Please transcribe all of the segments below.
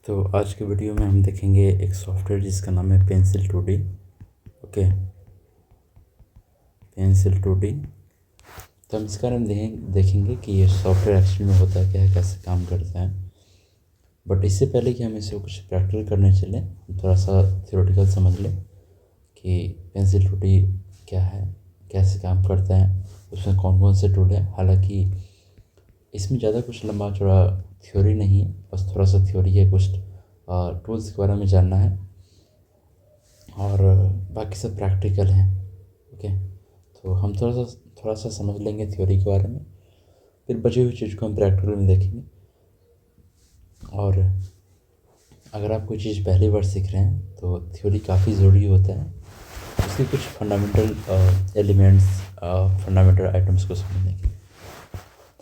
तो आज के वीडियो में हम देखेंगे एक सॉफ्टवेयर जिसका नाम है pencil 2D। Okay, pencil 2D। तो हम इसका नाम देखेंगे कि ये सॉफ्टवेयर एक्चुअली में होता क्या है, कैसे काम करता है। बट इससे पहले कि हम इसे कुछ प्रैक्टिकल करने चलें, हम थोड़ा सा थ्योरेटिकल समझ लें कि पेंसिल 2D क्या है, कैसे काम करता है, उसमें कौन कौन से टूल है। हालांकि इसमें ज़्यादा कुछ लंबा चौड़ा थ्योरी नहीं है, बस थोड़ा सा थ्योरी है, कुछ टूल्स के बारे में जानना है और बाकी सब प्रैक्टिकल है। ओके, तो हम थोड़ा सा समझ लेंगे थ्योरी के बारे में, फिर बची हुई चीज़ को हम प्रैक्टिकल में देखेंगे। और अगर आप कोई चीज़ पहली बार सीख रहे हैं तो थ्योरी काफ़ी ज़रूरी होता है, उसके कुछ फंडामेंटल एलिमेंट्स, फंडामेंटल आइटम्स को समझने के लिए।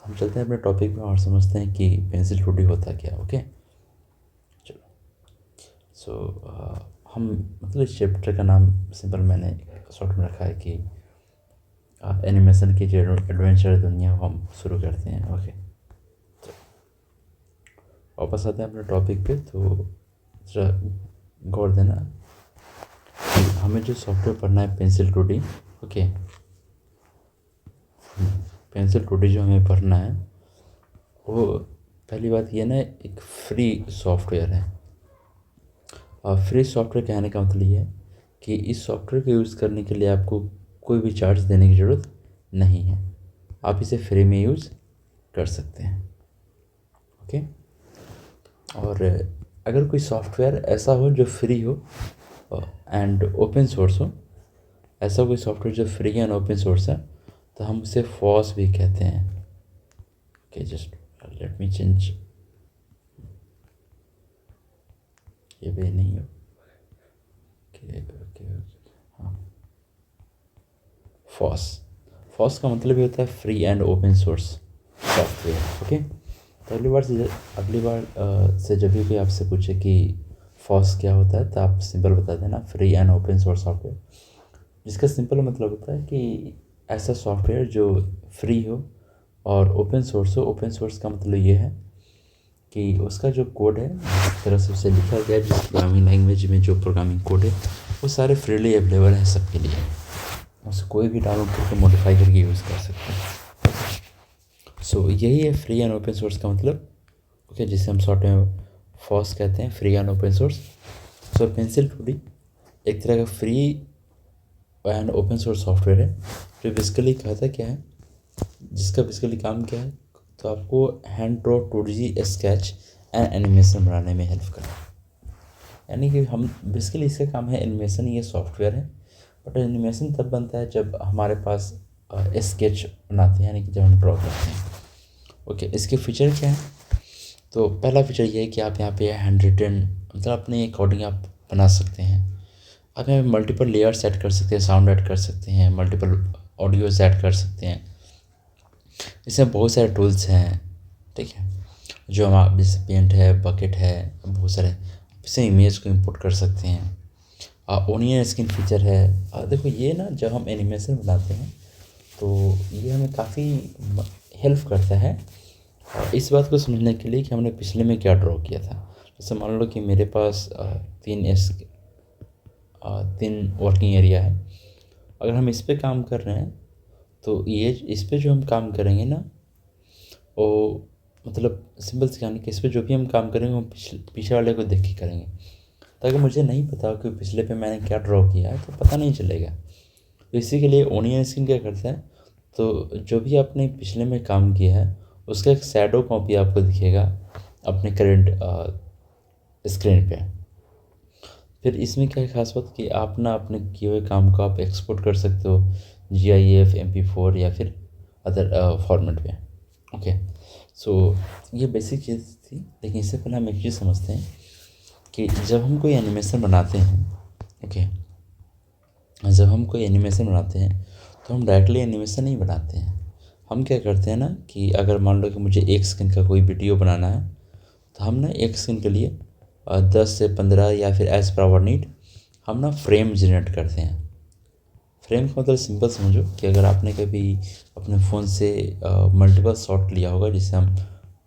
हम चलते हैं अपने टॉपिक में और समझते हैं कि पेंसिल 2D होता क्या है। ओके, चलो। हम मतलब इस चैप्टर का नाम सिंपल मैंने शॉर्ट में रखा है कि एनिमेशन की जो एडवेंचर दुनिया को हम शुरू करते हैं। ओके, तो वापस आते हैं अपने टॉपिक पे। तो जरा गौर देना कि हमें जो सॉफ्टवेयर पढ़ना है pencil 2D। Okay, pencil 2D जो हमें पढ़ना है वो पहली बात ये ना एक फ्री सॉफ्टवेयर है। और फ्री सॉफ्टवेयर कहने का मतलब ये है कि इस सॉफ्टवेयर को यूज़ करने के लिए आपको कोई भी चार्ज देने की ज़रूरत नहीं है, आप इसे फ्री में यूज़ कर सकते हैं। ओके, और अगर कोई सॉफ्टवेयर ऐसा हो जो फ्री हो एंड ओपन सोर्स हो, ऐसा कोई सॉफ्टवेयर जो फ्री एंड ओपन सोर्स है, तो हम उसे फॉस भी कहते हैं। Okay, just let me change, ये भी नहीं हो। ओके ओके, हाँ, फॉस। फॉस का मतलब ये होता है free and open source software. Okay, तो अगली बार से जब भी कोई आपसे पूछे कि फॉस क्या होता है, तो आप सिंपल बता देना free and open source software, जिसका सिंपल मतलब होता है कि ऐसा सॉफ्टवेयर जो फ्री हो और ओपन सोर्स हो। ओपन सोर्स का मतलब ये है कि उसका जो कोड है, जिस तरह से उसे लिखा गया है, जिस प्रोग्रामिंग लैंग्वेज में जो प्रोग्रामिंग कोड है, वो सारे फ्रीली अवेलेबल है सबके लिए। उसे कोई भी डाउनलोड करके मॉडिफाई करके यूज़ कर सकते हैं। सो यही है फ्री एंड ओपन सोर्स का मतलब। ओके, जिसे हम शॉर्ट में फॉस कहते हैं, free and open source. So pencil 2D एक तरह का free and open source software है जो बेसिकली कहता क्या है, जिसका बेसिकली काम क्या है, तो आपको hand draw 2D sketch and animation बनाने में हेल्प करना है। यानी कि हम बेसिकली इसका काम है एनिमेशन, ये सॉफ्टवेयर है। बट एनिमेशन तब बनता है जब हमारे पास स्केच बनाते हैं, यानी कि जब हम ड्रॉ करते हैं। ओके, इसके फीचर क्या है? तो पहला फीचर ये है कि आप यहाँ पे हैंड रिटन, मतलब अपने अकॉर्डिंग आप बना सकते हैं। आप यहाँ पे मल्टीपल लेयर्स ऐड कर सकते हैं, साउंड ऐड कर सकते हैं, मल्टीपल ऑडियोज ऐड कर सकते हैं। इसमें बहुत सारे टूल्स हैं, ठीक है, जो हम जैसे पेंट है, बकेट है, बहुत सारे। इससे इमेज को इंपोर्ट कर सकते हैं। ओनियन स्किन फीचर है। देखो ये ना, जब हम एनिमेशन बनाते हैं तो ये हमें काफ़ी हेल्प करता है और इस बात को समझने के लिए कि हमने पिछले में क्या ड्रॉ किया था। जैसे मान लो कि मेरे पास तीन वर्किंग एरिया है। अगर हम इस पे काम कर रहे हैं तो ये इस पे जो हम काम करेंगे ना, वो मतलब सिंपल से कहने कि इस पे जो भी हम काम करेंगे वो पीछे वाले को देख के करेंगे। तो अगर मुझे नहीं पता कि पिछले पे मैंने क्या ड्रॉ किया है तो पता नहीं चलेगा। तो इसी के लिए ओनियन स्किन क्या करता है, तो जो भी आपने पिछले में काम किया है उसका एक शैडो कॉपी आपको दिखेगा अपने करंट स्क्रीन पे। फिर इसमें क्या है खास बात कि आप ना अपने किए हुए काम को आप एक्सपोर्ट कर सकते हो GIF, MP4 या फिर अदर फॉर्मेट में। ओके, सो ये बेसिक चीज़ थी। लेकिन इससे पहले हम एक चीज़ समझते हैं कि जब हम कोई एनिमेशन बनाते हैं, ओके, जब हम कोई एनिमेशन बनाते हैं तो हम डायरेक्टली एनिमेशन नहीं बनाते हैं। हम क्या करते हैं ना कि अगर मान लो कि मुझे एक सेकंड का कोई वीडियो बनाना है, तो हम ना एक सेकंड के लिए 10 से 15 या फिर एज पर आवर नीड हम ना फ्रेम जनरेट करते हैं। फ्रेम का मतलब सिंपल समझो कि अगर आपने कभी अपने फ़ोन से मल्टीपल शॉट लिया होगा, जिसे हम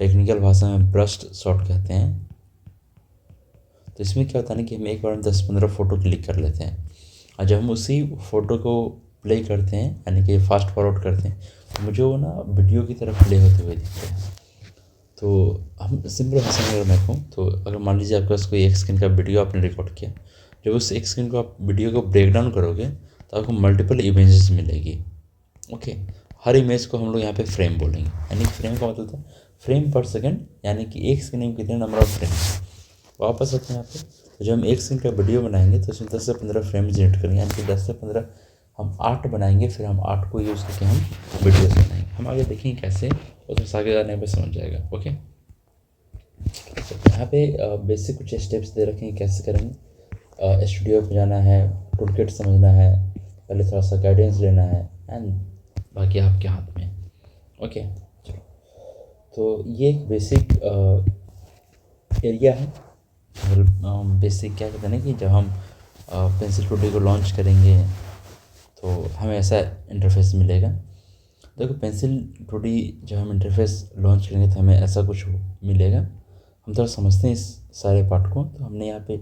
टेक्निकल भाषा में ब्रस्ट शॉट कहते हैं। तो इसमें क्या होता है ना कि हम एक बार में 10-15 फ़ोटो क्लिक कर लेते हैं, और जब हम उसी फ़ोटो को प्ले करते हैं यानी कि फास्ट फॉरवर्ड करते हैं, तो मुझे वो ना वीडियो की तरफ प्ले होते हुए दिखते हैं। तो हम सिंपल भाषा में अगर मैं कहूँ, तो अगर मान लीजिए आपके पास कोई एक सेकंड का वीडियो आपने रिकॉर्ड किया, जब उस एक सेकंड को आप वीडियो को ब्रेक डाउन करोगे तो आपको मल्टीपल इमेजेस मिलेगी। ओके, हर इमेज को हम लोग यहाँ पे फ्रेम बोलेंगे, यानी कि फ्रेम का मतलब था फ्रेम पर सेकंड, यानी कि एक सेकंड में कितने नंबर ऑफ फ्रेम्स। वापस आते हैं यहाँ पे, तो जब हम एक सेकंड का वीडियो बनाएंगे तो उसमें 10 से 15 फ्रेम जनरेट करेंगे, यानी कि 10 से 15 हम आर्ट बनाएंगे, फिर हम आर्ट को यूज़ करके हम वीडियोस बनाएंगे। हम आगे देखेंगे कैसे, और तो आगे जाने पर समझ जाएगा। ओके, तो यहाँ पे बेसिक कुछ स्टेप्स दे रखे हैं कैसे करेंगे। स्टूडियो पे जाना है, टूल किट समझना है, पहले थोड़ा सा गाइडेंस लेना है, एंड बाकी आपके हाथ में। ओके, चलो, तो ये एक बेसिक एरिया है। बेसिक क्या कहते हैं ना कि जब हम पेंसिल टूल को लॉन्च करेंगे तो हमें ऐसा इंटरफेस मिलेगा। देखो, पेंसिल टू जब हम इंटरफेस लॉन्च करेंगे तो हमें ऐसा कुछ मिलेगा। हम थोड़ा समझते हैं इस सारे पार्ट को। तो हमने यहाँ पे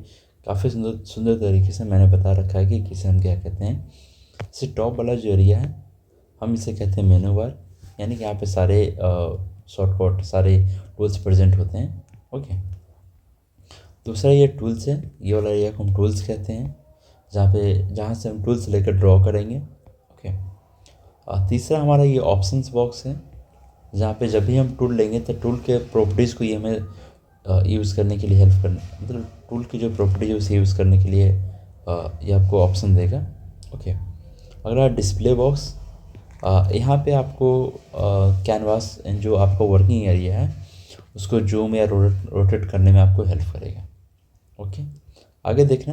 काफ़ी सुंदर सुंदर तरीके से मैंने बता रखा है कि किसे हम क्या कहते हैं। जैसे टॉप वाला जो एरिया है हम इसे कहते हैं मेनू बार, यानी कि यहाँ पे सारे शॉर्टकट सारे टूल्स प्रेजेंट होते हैं। ओके, दूसरा ये टूल्स है, ये वाला एरिया को हम टूल्स कहते हैं, जहाँ से हम टूल्स लेकर ड्रॉ करेंगे। ओके, तीसरा हमारा ये ऑप्शंस बॉक्स है, जहाँ पे जब भी हम टूल लेंगे तो टूल के प्रॉपर्टीज़ को ये हमें यूज़ करने के लिए हेल्प करना, मतलब टूल की जो प्रॉपर्टीज है उसे यूज़ करने के लिए ये आपको ऑप्शन देगा। ओके, अगला डिस्प्ले बॉक्स, यहाँ पे आपको कैनवास जो आपका वर्किंग एरिया है उसको जूम या रोटेट करने में आपको हेल्प करेगा। ओके, आगे देखना,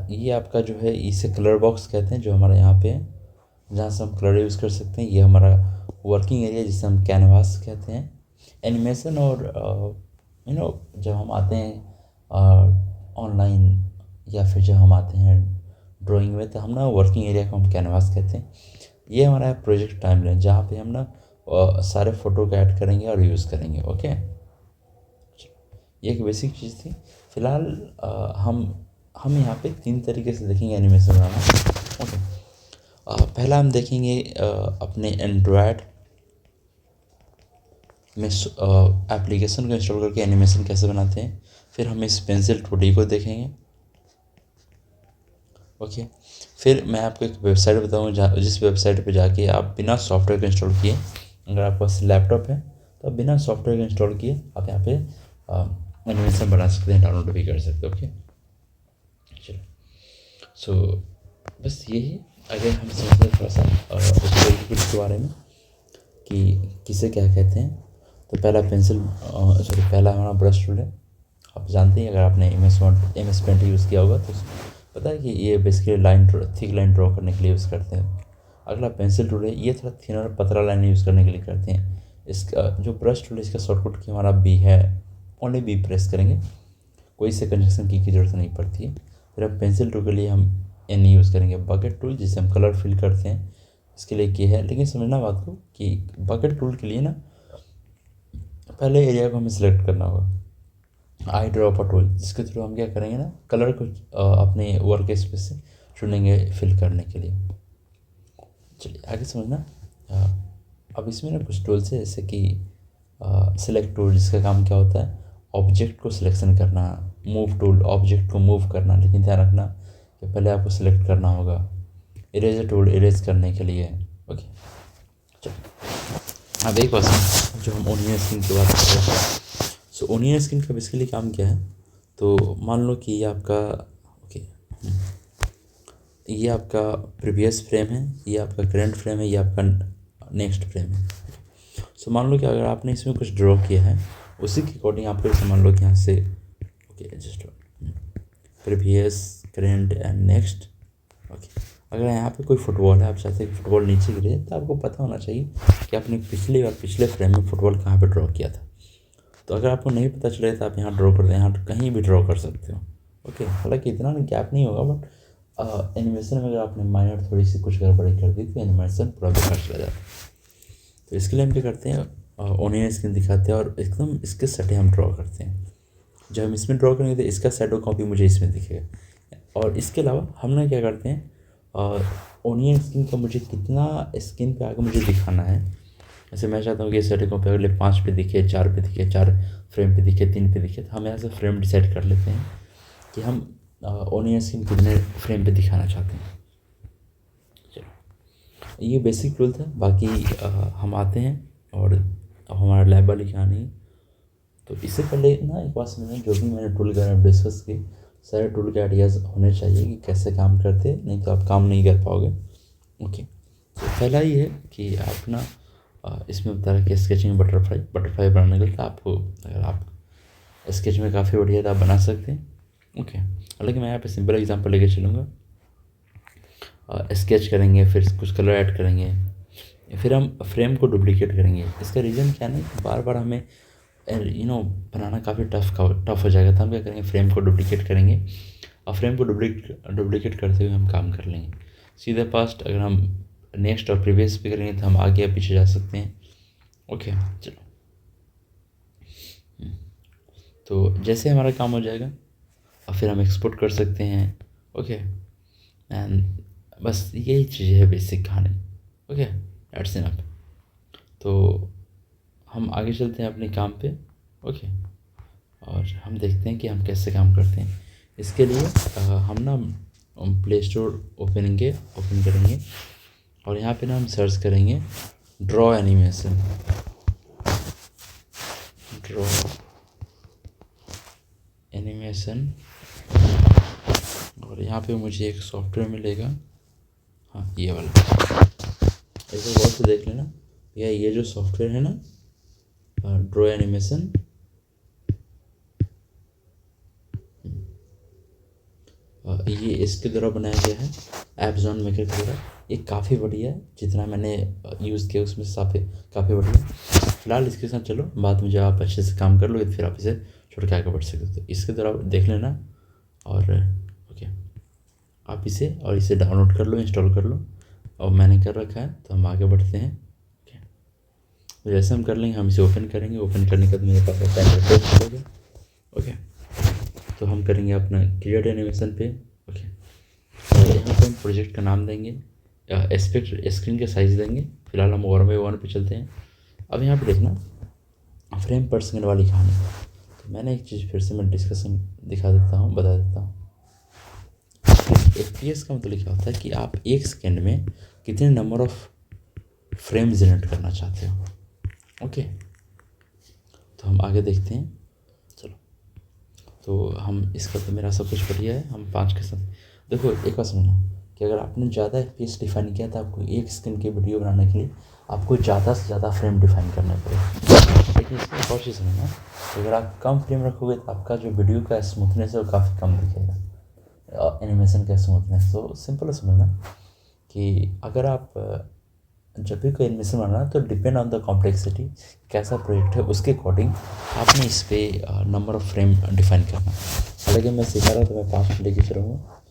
ये आपका जो है इसे कलर बॉक्स कहते हैं, जो हमारा यहाँ पे है, जहाँ से हम कलर यूज़ कर सकते हैं। ये हमारा वर्किंग एरिया जिसे हम कैनवास कहते हैं। एनिमेशन और जब हम आते हैं ऑनलाइन या फिर जब हम आते हैं ड्राइंग में, तो हम ना वर्किंग एरिया को हम कैनवास कहते हैं। ये हमारा प्रोजेक्ट टाइमलाइन, जहाँ पे हम ना सारे फ़ोटो को ऐड करेंगे और यूज़ करेंगे। ओके, ये एक बेसिक चीज़ थी। फिलहाल हम यहाँ पे 3 तरीके से देखेंगे एनिमेशन बनाना। ओके, पहला हम देखेंगे अपने एंड्रॉयड में एप्लीकेशन को इंस्टॉल करके एनिमेशन कैसे बनाते हैं। फिर हम इस पेंसिल 2D को देखेंगे। ओके, फिर मैं आपको एक वेबसाइट बताऊँगा जिस वेबसाइट पे जाके आप बिना सॉफ्टवेयर को इंस्टॉल किए, अगर आपके पास लैपटॉप है तो आप बिना सॉफ्टवेयर को इंस्टॉल किए आप यहाँ पे एनिमेशन बना सकते हैं, डाउनलोड भी कर सकते हैं। ओके, चलो, सो बस यही। अगर हम समझते थोड़ा सा उस के बारे में कि किसे क्या कहते हैं, तो पहला पहला हमारा ब्रश टूल है। आप जानते हैं, अगर आपने एम एस पेंट यूज़ किया होगा तो पता है कि ये बेसिकली थिक लाइन ड्रॉ करने के लिए यूज़ करते हैं। अगला पेंसिल टूल है, ये थोड़ा थिन और पतला लाइन यूज़ करने के लिए करते हैं। इसका जो ब्रश टूल है इसका शॉर्टकट की हमारा बी है, ओनली बी प्रेस करेंगे, कोई से कंजक्शन की ज़रूरत नहीं पड़ती है। फिर अब पेंसिल टूल के लिए हम एन यूज़ करेंगे। बकेट टूल जिसे हम कलर फिल करते हैं, इसके लिए ये है। लेकिन समझना बात को कि बकेट टूल के लिए ना पहले एरिया को हमें सिलेक्ट करना होगा। आई ड्रॉपर टूल, जिसके थ्रू हम क्या करेंगे ना, कलर को अपने वर्क स्पेस से चुनेंगे फिल करने के लिए। चलिए आगे समझना। अब इसमें ना कुछ टूल्स है, जैसे कि सिलेक्ट टूल, जिसका काम क्या होता है ऑब्जेक्ट को सिलेक्शन करना। मूव टूल, ऑब्जेक्ट को मूव करना, लेकिन ध्यान रखना कि पहले आपको सिलेक्ट करना होगा। इरेजर टूल, इरेज करने के लिए। ओके, चलो अब एक क्वेश्चन जो हम ओनियन स्किन की बात कर रहे हैं। सो ओनियन स्किन का बेसिकली काम क्या है, तो मान लो कि ये आपका ये आपका प्रीवियस फ्रेम है, ये आपका करंट फ्रेम है, ये आपका नेक्स्ट फ्रेम है। सो मान लो कि अगर आपने इसमें कुछ ड्रॉ किया है, उसी के अकॉर्डिंग आपको इसे मान लो कि यहाँ से okay just previous, current and next. Okay, अगर यहाँ पे कोई फुटबॉल है, आप चाहते हैं कि फुटबॉल नीचे गिरे, तो आपको पता होना चाहिए कि आपने पिछले फ्रेम में फुटबॉल कहाँ पे ड्रॉ किया था। तो अगर आपको नहीं पता चले तो आप यहाँ ड्रॉ कर दें, यहाँ कहीं भी ड्रॉ कर सकते हो। ओके, हालांकि इतना गैप नहीं होगा, बट एनिमेशन में अगर आपने माइनर थोड़ी सी कुछ गड़बड़ी कर दी तो एनिमेशन पूरा बेकार चला जाता है। तो इसके लिए हम क्या करते हैं, ओनियन स्किन दिखाते हैं और एकदम इसके सटे हम ड्रॉ करते हैं। जब हम इसमें ड्रॉ करेंगे तो इसका शैडो कॉपी मुझे इसमें दिखेगा। और इसके अलावा हम ना क्या करते हैं, ओनियन स्किन का मुझे कितना स्किन पे आगे मुझे दिखाना है। जैसे मैं चाहता हूँ कि शैडो कॉपी अगले 5 पे दिखे, 4 पे दिखे, 4 फ्रेम पे दिखे, 3 पे दिखे, तो हम यहाँ से फ्रेम डिसाइड कर लेते हैं कि हम ओनियन स्किन कितने फ्रेम पे दिखाना चाहते हैं। चलो, ये बेसिक रूल था। बाकी हम आते हैं और अब हमारा लैब वाली कहानी है। तो इससे पहले ना एक बात समझना, जो भी मैंने टूल के डिस्कस की, सारे टूल के आइडियाज़ होने चाहिए कि कैसे काम करते हैं, नहीं तो आप काम नहीं कर पाओगे। ओके, तो पहला ये है कि आप ना इसमें बता रहा कि स्केचिंग बटरफ्लाई बनाने के लिए आपको, अगर आप स्केच में काफ़ी बढ़िया तो आप बना सकते हैं। ओके, हालांकि मैं यहाँ पे सिंपल एग्जांपल लेके चलूँगा। स्केच करेंगे, फिर कुछ कलर ऐड करेंगे, फिर हम फ्रेम को डुप्लीकेट करेंगे। इसका रीज़न क्या नहीं, बार बार हमें बनाना काफ़ी टफ हो जाएगा। तो हम क्या करेंगे, फ्रेम को डुप्लीकेट करेंगे और फ्रेम को डुप्लीकेट करते हुए हम काम कर लेंगे। सीधे पास्ट अगर हम नेक्स्ट और प्रीवियस पे करेंगे तो हम आगे या पीछे जा सकते हैं। ओके, चलो। तो जैसे हमारा काम हो जाएगा और फिर हम एक्सपोर्ट कर सकते हैं। ओके, एंड बस यही चीज़ है बेसिक कहानी। Okay, that's enough. तो हम आगे चलते हैं अपने काम पे। ओके, और हम देखते हैं कि हम कैसे काम करते हैं। इसके लिए हम ना प्ले स्टोर ओपन करेंगे और यहाँ पे ना हम सर्च करेंगे ड्रॉ एनिमेशन। और यहाँ पे मुझे एक सॉफ्टवेयर मिलेगा, हाँ ये वाला। ऐसे गौर से देख लेना भैया, ये जो सॉफ्टवेयर है ना ड्रॉ एनिमेशन, ये इसके द्वारा बनाया गया है Amazon मेकर के द्वारा। ये काफ़ी बढ़िया है, जितना मैंने यूज़ किया उसमें काफ़ी बढ़िया। फिलहाल इसके साथ चलो, बाद में जब आप अच्छे से काम कर लोगे फिर आप इसे छोड़ के आगे बढ़ सकते हो। तो इसके द्वारा देख लेना और ओके, आप इसे डाउनलोड कर लो, इंस्टॉल कर लो। और मैंने कर रखा है, तो हम आगे बढ़ते हैं। ओके, तो जैसे हम कर लेंगे, हम इसे ओपन करेंगे। ओपन करने के बाद मेरे पास होता है इंटरफेस होगा। ओके, तो हम करेंगे अपना क्रिएट एनिमेशन पे। ओके, तो यहाँ पे हम प्रोजेक्ट का नाम देंगे, एस्पेक्ट स्क्रीन का साइज़ देंगे। फिलहाल हम 1:1 पे चलते हैं। अब यहाँ पे देखना फ्रेम पर सेकंड वाली कहानी। तो मैंने एक चीज़ फिर से मैं डिस्कशन बता देता हूँ। FPS का मतलब क्या होता है कि आप एक सेकेंड में कितने नंबर ऑफ फ्रेम जनरेट करना चाहते हो। ओके, तो हम आगे देखते हैं। चलो, तो हम इसका तो मेरा सब कुछ बढ़िया है। हम 5 के साथ देखो, एक बात समझना कि अगर आपने ज़्यादा FPS डिफाइन किया तो आपको एक सेकंड की वीडियो बनाने के लिए आपको ज़्यादा से ज़्यादा फ्रेम डिफाइन करना पड़ेगा। लेकिन इसमें एक और चीज़ समझना, अगर आप कम फ्रेम रखोगे तो आपका जो वीडियो का स्मूथनेस है वो काफ़ी कम दिखेगा, एनिमेशन का स्मूथनेस। तो सिंपल समझना कि अगर आप जब भी कोई एनिमेशन बनाना तो डिपेंड ऑन द कॉम्प्लेक्सिटी, कैसा प्रोजेक्ट है उसके अकॉर्डिंग आपने इस पर नंबर ऑफ फ्रेम डिफाइन करना। हालांकि मैं सिखा रहा तो मैं 5 मिनट लेके चलूँगा,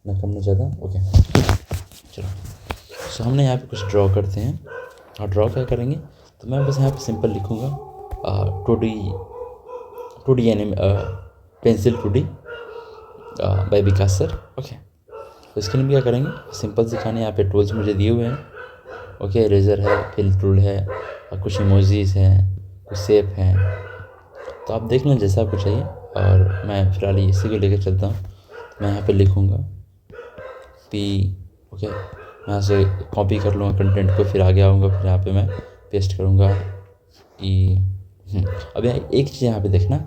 ना कम ना ज़्यादा। ओके, चलो। सो हमने यहाँ पे कुछ ड्रॉ करते हैं। और ड्रॉ क्या करेंगे, तो मैं बस यहाँ पे सिंपल लिखूँगा 2D पेंसिल 2D बाय विकास सर। ओके, तो इसके लिए क्या करेंगे, सिंपल सिखाने यहाँ पे टूल्स मुझे दिए हुए हैं। ओके, इरेजर है, फिल टूल है, और कुछ इमोजीज हैं, कुछ शेप हैं। तो आप देख लें जैसा आपको चाहिए। और मैं फिलहाल इसी को लेकर चलता हूँ। मैं यहाँ पे लिखूँगा P। ओके, मैं यहाँ से कॉपी कर लूँगा कंटेंट को, फिर आगे आऊँगा, फिर यहाँ पे मैं पेस्ट करूँगा E। अब यहाँ एक चीज़ यहाँ पे देखना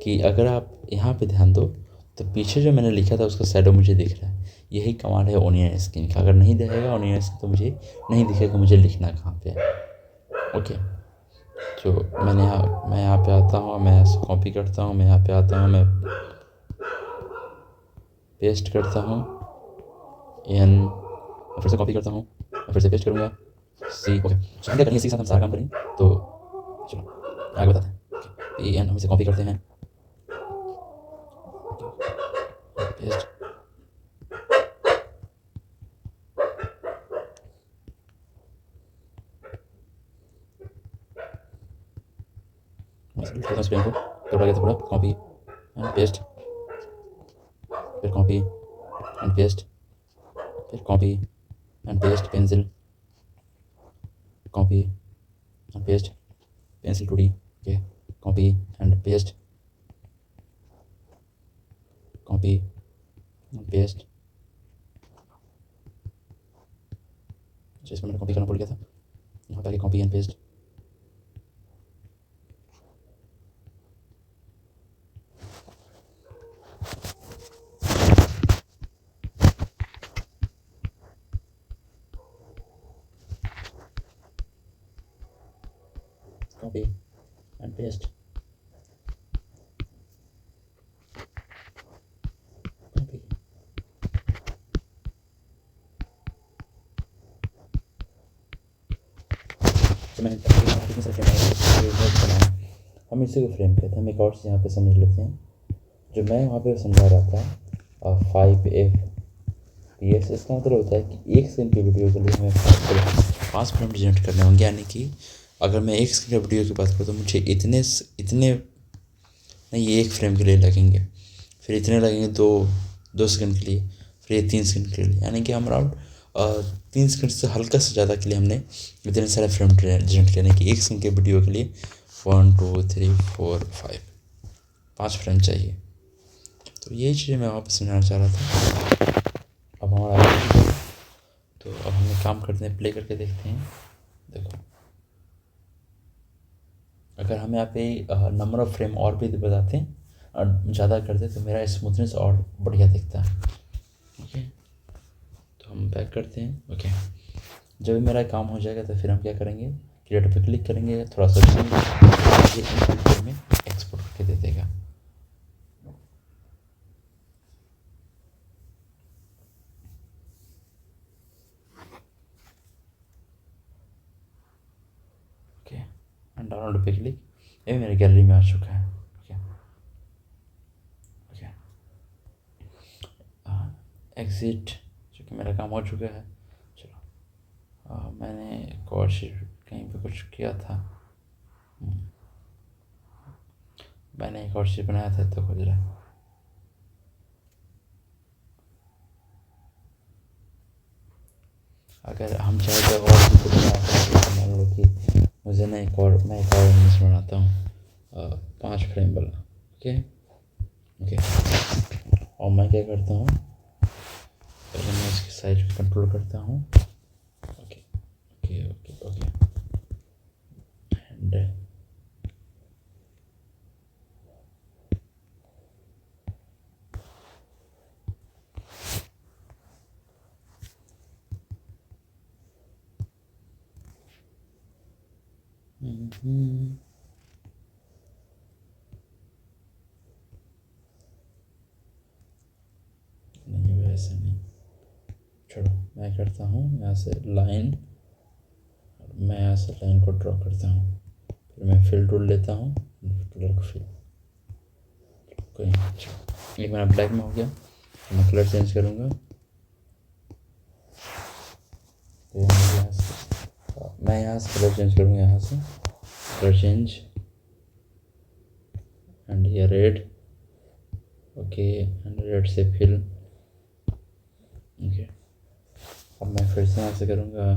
कि अगर आप यहाँ पे ध्यान दो तो पीछे जो मैंने लिखा था उसका शैडो मुझे दिख रहा है। यही कमाल है ओनियन स्किन का। अगर नहीं दिखेगा ओनियन स्किन तो मुझे नहीं दिखेगा मुझे लिखना कहाँ पे है। ओके, तो मैं यहाँ पे आता हूँ, मैं ऐसे कॉपी करता हूँ, मैं यहाँ पे आता हूँ, मैं पेस्ट करता हूँ एन, फिर से कॉपी करता हूँ, फिर से पेस्ट करूँगा C। ओके, तो हम क्या करेंगे, इसी के साथ हम सारा काम करेंगे। तो चलो आगे बताते हैं। एन हम इसे कॉपी करते हैं, पेस्ट, को थोड़ा गया, थोड़ा कॉपी एंड पेस्ट, फिर कॉपी एंड पेस्ट, फिर copy and paste pencil, copy and paste pencil 2D, okay, copy and paste, copy and paste. इसमें मैंने कॉपी करना भूल गया था, यहाँ पे आके copy and paste, copy and paste, copy. तो मैंने कितने सारे बनाया, हम इसी को फ्रेम कहते हैं। हम एक और यहाँ पे समझ लेते हैं, जो मैं वहाँ पे समझा रहा था 5 FPS, इसका मतलब होता है कि 1 सेकंड की वीडियो के लिए हमें 5 फ्रेम जनरेट करने होंगे। यानी कि अगर मैं 1 सेकंड की वीडियो की बात करूँ तो मुझे इतने नहीं 1 फ्रेम के लिए लगेंगे, फिर इतने लगेंगे 2 सेकंड के लिए, फिर ये 3 सेकंड के लिए। यानी कि हम अराउंड 3 सेकंड से हल्का से ज़्यादा के लिए हमने इतने सारे फ्रेम जनरेट करने की 1 सेकंड के वीडियो के लिए 1 2 3 4 5 फ्रेम चाहिए। तो यही चीज़ें मैं वहाँ पर समझाना चाह रहा था। अब हमारा तो अब हम एक काम करते हैं, प्ले करके देखते हैं। देखो, अगर हम यहाँ पे नंबर ऑफ़ फ्रेम और भी बताते हैं और ज़्यादा करते तो मेरा स्मूथनेस और बढ़िया दिखता है। ओके, तो हम बैक करते हैं। ओके, जब मेरा काम हो जाएगा तो फिर हम क्या करेंगे, क्रिएट पे क्लिक करेंगे, थोड़ा सा में एक्सपोर्ट करके दे देगा। ओके, डाउनलोड पे क्लिक, ये मेरे गैलरी में आ चुका है। ओके ओके, एग्जिट, चूँकि मेरा काम हो चुका है। चलो, मैंने एक और चीज़ कहीं पे कुछ किया था, मैंने एक और चीज़ बनाया था तो खोज रहा है। अगर हम चाहे तो और भी कुछ बना सकते हैं। मान लो कि मुझे ना मैं एक और इमेज बनाता हूँ 5 फ्रेम वाला। ओके ओके, और मैं क्या करता हूँ, पहले मैं इसकी साइज को कंट्रोल करता हूँ। Okay okay okay okay, and नहीं, वैसे नहीं, छोड़ो, मैं करता हूँ यहाँ से लाइन, मैं यहाँ से लाइन को ड्रॉ करता हूँ, फिर मैं फिल टूल लेता हूँ, कलर को फिल, कोई अच्छा, एक मेरा ब्लैक में हो गया, मैं कलर चेंज करूँगा। मैं यहाँ से कलर चेंज करूँगा, यहाँ से कलर चेंज, एंड ये रेड, ओके, एंड रेड से फिल। ओके, अब मैं फिर से यहाँ से करूँगा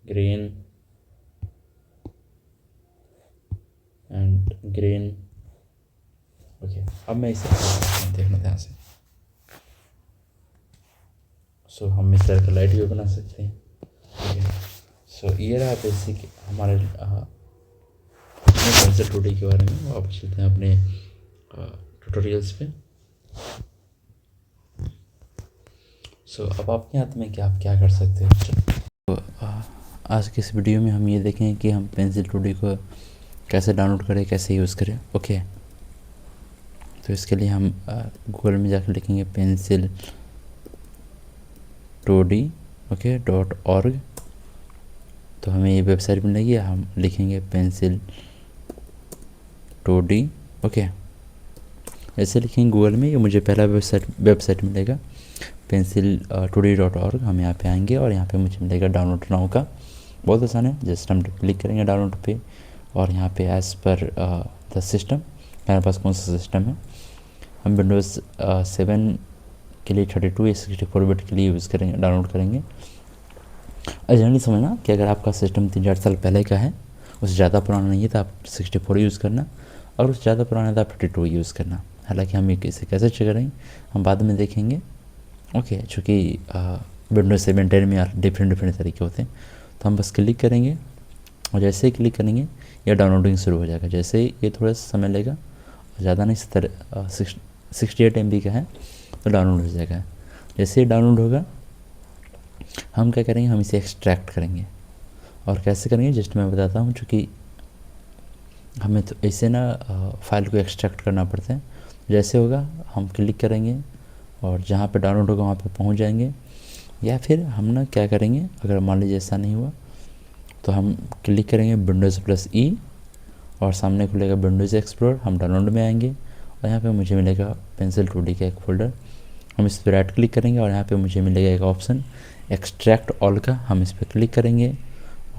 ग्रीन एंड ग्रीन। ओके, अब मैं इसे देखना ध्यान से। सो हम इस तरह का लाइट भी बना सकते हैं। ओके, सो ये रहा बेसिक हमारे पेंसिल 2D के बारे में। आप चलते हैं अपने ट्यूटोरियल्स पे। सो अब आपके हाथ में क्या, आप क्या कर सकते हो। तो आज के इस वीडियो में हम ये देखेंगे कि हम पेंसिल 2D को कैसे डाउनलोड करें, कैसे यूज़ करें। ओके, तो इसके लिए हम गूगल में जाकर लिखेंगे पेंसिल 2D ओके .org, तो हमें ये वेबसाइट मिलेगी। हम लिखेंगे पेंसिल 2D ओके, ऐसे लिखेंगे गूगल में, ये मुझे पहला वेबसाइट मिलेगा पेंसिल 2D.org। हम यहाँ पे आएंगे और यहाँ पे मुझे मिलेगा डाउनलोड नाउ का। बहुत आसान है, जस्ट हम क्लिक करेंगे डाउनलोड पे और यहाँ पे एज़ पर द सिस्टम हमारे पास कौन सा सिस्टम है। हम विंडोज़ 7 के लिए 32 या 64 बिट के लिए यूज़ करेंगे, डाउनलोड करेंगे। और जनरली समझना कि अगर आपका सिस्टम 3-4 साल पहले का है, उससे ज़्यादा पुराना नहीं है, तो आप 64 यूज़ करना, और उससे ज़्यादा पुराना है तो आप 32 यूज़ करना। हालांकि हम इसे कैसे चेक करेंगे हम बाद में देखेंगे। ओके, चूँकि विंडोज 7 10 में डिफरेंट तरीके होते हैं। तो हम बस क्लिक करेंगे, और जैसे ही क्लिक करेंगे यह डाउनलोडिंग शुरू हो जाएगा। जैसे ही ये थोड़ा सा समय लेगा, ज़्यादा नहीं, 68 MB का है, तो डाउनलोड हो जाएगा। जैसे ही डाउनलोड होगा, हम क्या करेंगे, हम इसे एक्सट्रैक्ट करेंगे। और कैसे करेंगे जस्ट मैं बताता हूँ, चूँकि हमें तो ऐसे ना फाइल को एक्सट्रैक्ट करना पड़ता है। जैसे होगा हम क्लिक करेंगे, और जहाँ पे डाउनलोड होगा वहाँ पे पहुँच जाएंगे। या फिर हम ना क्या करेंगे, अगर मान लीजिए ऐसा नहीं हुआ, तो हम क्लिक करेंगे Windows+E, और सामने खुलेगा विंडोज़ एक्सप्लोरर। हम डाउनलोड में आएंगे, और यहाँ पे मुझे मिलेगा पेंसिल 2D का एक फ़ोल्डर। हम इस पर राइट क्लिक करेंगे, और यहाँ पे मुझे मिलेगा एक ऑप्शन एक्सट्रैक्ट ऑल का। हम इस पर क्लिक करेंगे,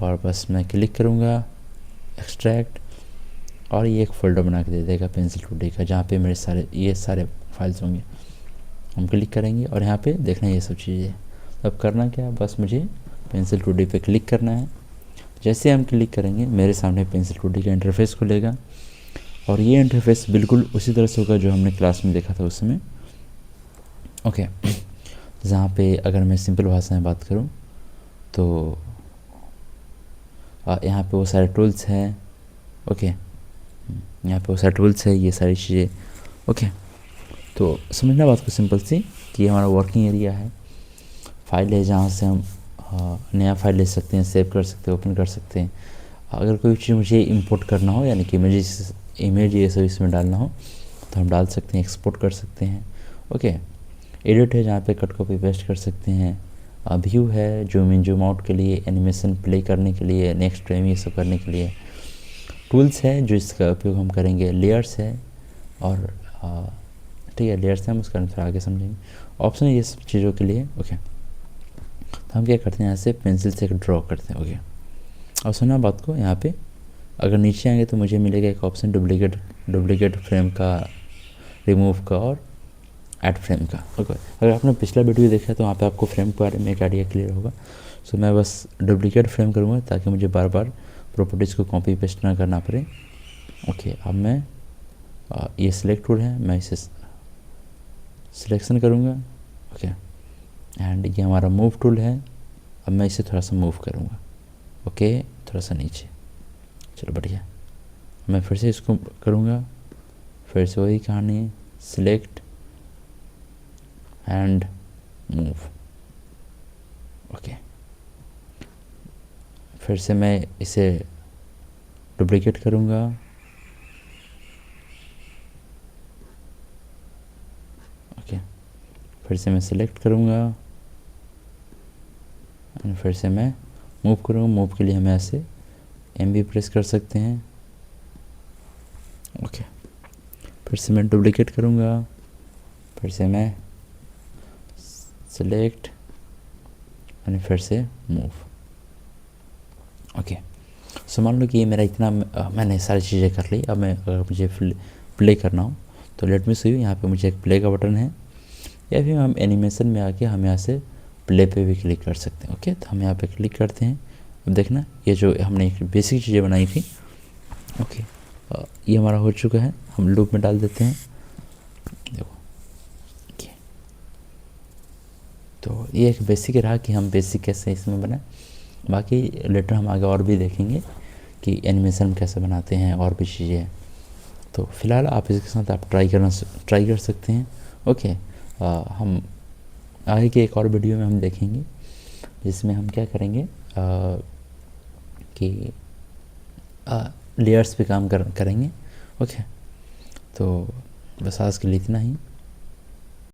और बस मैं क्लिक करूँगा एक्सट्रैक्ट, और ये एक फ़ोल्डर बना के दे देगा पेंसिल 2D का, जहाँ पे मेरे ये सारे फाइल्स होंगे। हम क्लिक करेंगे, और यहाँ पे देखना ये सब चीज़ें। अब करना क्या है, बस मुझे पेंसिल 2D पे क्लिक करना है। जैसे हम क्लिक करेंगे, मेरे सामने पेंसिल 2D का इंटरफेस खुलेगा, और ये इंटरफेस बिल्कुल उसी तरह से होगा जो हमने क्लास में देखा था उस समय। ओके, जहाँ पे अगर मैं सिंपल भाषा में बात करूँ तो यहाँ पे वो सारे टूल्स हैं। ओके, यहाँ पे वो सारे टूल्स है, ये सारी चीज़ें। ओके, तो समझना बात को सिंपल सी, कि हमारा वर्किंग एरिया है, फाइल है जहाँ से हम नया फाइल ले सकते हैं, सेव कर सकते हैं, ओपन कर सकते हैं। अगर कोई चीज़ मुझे इंपोर्ट करना हो, यानी कि इमेज ये सब इसमें डालना हो, तो हम डाल सकते हैं, एक्सपोर्ट कर सकते हैं। ओके, एडिट है जहाँ पे कट कॉपी पेस्ट कर सकते हैं। व्यू है जूम इन जूम आउट के लिए, एनिमेशन प्ले करने के लिए, नेक्स्ट फ्रेम ये सब करने के लिए। टूल्स है जो इसका उपयोग हम करेंगे। लेयर्स है, और ठीक है, लेयर्स है, हम उसका फिर आगे समझेंगे। ऑप्शन ये सब चीज़ों के लिए। ओके, तो हम क्या करते हैं, यहाँ से पेंसिल से एक ड्रॉ करते हैं। ओके, और सुना बात को, यहाँ पे अगर नीचे आएंगे तो मुझे मिलेगा एक ऑप्शन डुप्लीकेट फ्रेम का, रिमूव का, और ऐड फ्रेम का। ओके, अगर आपने पिछला वीडियो देखा है तो वहाँ पे आपको फ्रेम के बारे में एक आइडिया क्लियर होगा। सो मैं बस डुप्लीकेट फ्रेम करूँगा, ताकि मुझे बार बार प्रॉपर्टीज़ को कॉपी पेस्ट ना करना पड़े। ओके, अब मैं ये सिलेक्ट टूल है, मैं इसे सिलेक्शन करूँगा। ओके, एंड ये हमारा मूव टूल है। अब मैं इसे थोड़ा सा मूव करूँगा। ओके, थोड़ा सा नीचे, चलो बढ़िया। मैं फिर से इसको करूँगा, फिर से वही कहानी, सिलेक्ट एंड मूव। ओके, फिर से मैं इसे डुप्लीकेट करूँगा। ओके, फिर से मैं सिलेक्ट करूँगा, एंड फिर से मैं मूव करूँगा। मूव के लिए हम ऐसे MB प्रेस कर सकते हैं। ओके, फिर से मैं डुप्लीकेट करूँगा, फिर से मैं सिलेक्ट, एंड फिर से मूव। ओके, सो मान लो कि ये मेरा इतना मैंने सारी चीज़ें कर ली। अब मैं अगर मुझे प्ले करना हो तो लेट मी सी यू, यहाँ पे मुझे एक प्ले का बटन है, या फिर हम एनिमेशन में आके हम यहाँ से प्ले पे भी क्लिक कर सकते हैं। ओके, तो हम यहाँ पे क्लिक करते हैं। अब देखना, ये जो हमने एक बेसिक चीज़ें बनाई थी, ओके, ये हमारा हो चुका है। हम लूप में डाल देते हैं। देखो, तो ये एक बेसिक रहा कि हम बेसिक कैसे इसमें बनाए। बाकी लेटर हम आगे और भी देखेंगे कि एनिमेशन कैसे बनाते हैं, और भी चीज़ें। तो फिलहाल आप इसके साथ आप ट्राई कर सकते हैं। ओके, हम आगे के एक और वीडियो में हम देखेंगे, जिसमें हम क्या करेंगे कि लेयर्स पे काम करेंगे। ओके, तो बस आज के लिए इतना ही।